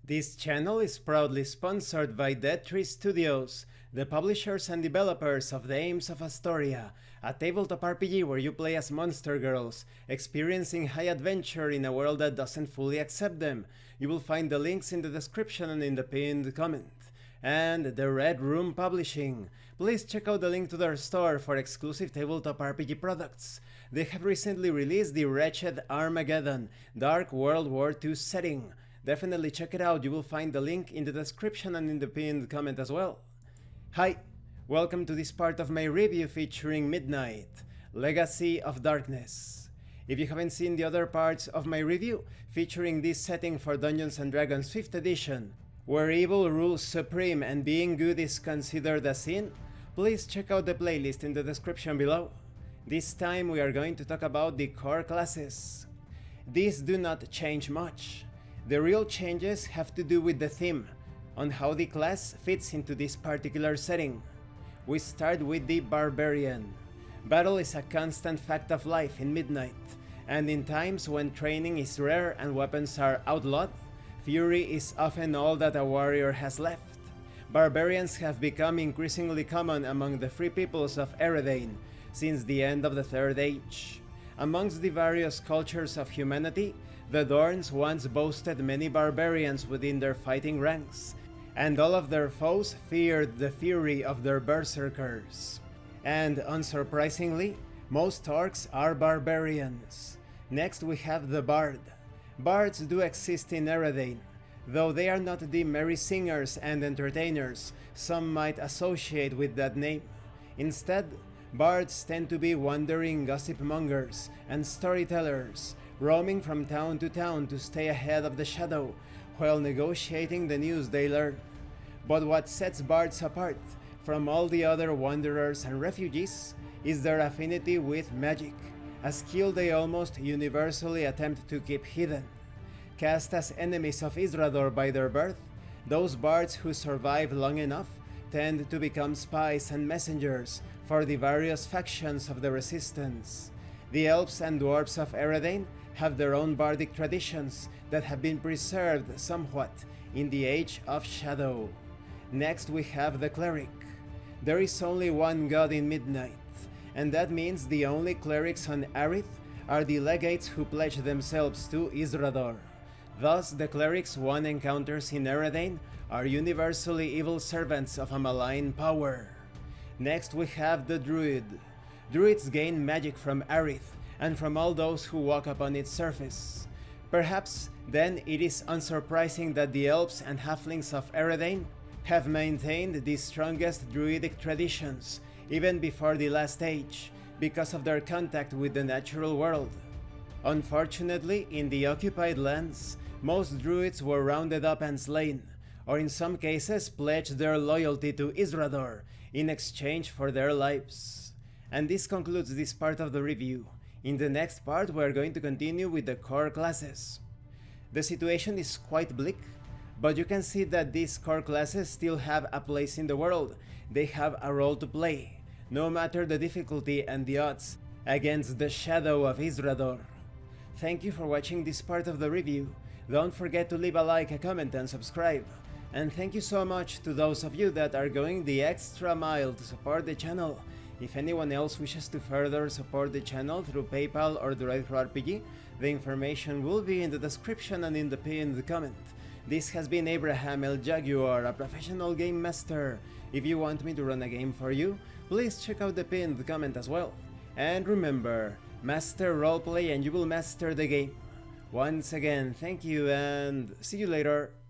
This channel is proudly sponsored by Dead Tree Studios, the publishers and developers of Dames of Asstoria, a tabletop RPG where you play as monster girls, experiencing high adventure in a world that doesn't fully accept them. You will find the links in the description and in the pinned comment. And the Red Room Publishing. Please check out the link to their store for exclusive tabletop RPG products. They have recently released the Wretched Armageddon, Dark World War II setting. Definitely check it out, you will find the link in the description and in the pinned comment as well. Hi, welcome to this part of my review featuring Midnight, Legacy of Darkness. If you haven't seen the other parts of my review featuring this setting for Dungeons & Dragons 5th edition, where evil rules supreme and being good is considered a sin, please check out the playlist in the description below. This time we are going to talk about the core classes. These do not change much. The real changes have to do with the theme, on how the class fits into this particular setting. We start with the Barbarian. Battle is a constant fact of life in Midnight, and in times when training is rare and weapons are outlawed, fury is often all that a warrior has left. Barbarians have become increasingly common among the free peoples of Eredain since the end of the Third Age. Amongst the various cultures of humanity, the Dorns once boasted many barbarians within their fighting ranks, and all of their foes feared the fury of their berserkers. And unsurprisingly, most orcs are barbarians. Next we have the Bard. Bards do exist in Eredain, though they are not the merry singers and entertainers some might associate with that name. Instead, bards tend to be wandering gossip mongers and storytellers, roaming from town to town to stay ahead of the shadow while negotiating the news they learn. But what sets bards apart from all the other wanderers and refugees is their affinity with magic, a skill they almost universally attempt to keep hidden. Cast as enemies of Isrador by their birth, those bards who survive long enough tend to become spies and messengers for the various factions of the Resistance. The elves and dwarves of Eredain have their own bardic traditions that have been preserved somewhat in the Age of Shadow. Next we have the Cleric. There is only one god in Midnight, and that means the only clerics on Aerith are the legates who pledge themselves to Isrador. Thus, the clerics one encounters in Eredain are universally evil servants of a malign power. Next we have the Druid. Druids gain magic from Aerith and from all those who walk upon its surface. Perhaps then it is unsurprising that the elves and halflings of Eredain have maintained the strongest druidic traditions even before the Last Age because of their contact with the natural world. Unfortunately, in the occupied lands, most druids were rounded up and slain, or in some cases pledged their loyalty to Isrador in exchange for their lives. And this concludes this part of the review. In the next part we are going to continue with the core classes. The situation is quite bleak, but you can see that these core classes still have a place in the world. They have a role to play, no matter the difficulty and the odds against the shadow of Isrador. Thank you for watching this part of the review. Don't forget to leave a like, a comment and subscribe. And thank you so much to those of you that are going the extra mile to support the channel. If anyone else wishes to further support the channel through PayPal or DirectRPG, the information will be in the description and in the pinned comment. This has been Abraham El Jaguar, a professional game master. If you want me to run a game for you, please check out the pinned comment as well. And remember, master roleplay and you will master the game. Once again, thank you and see you later.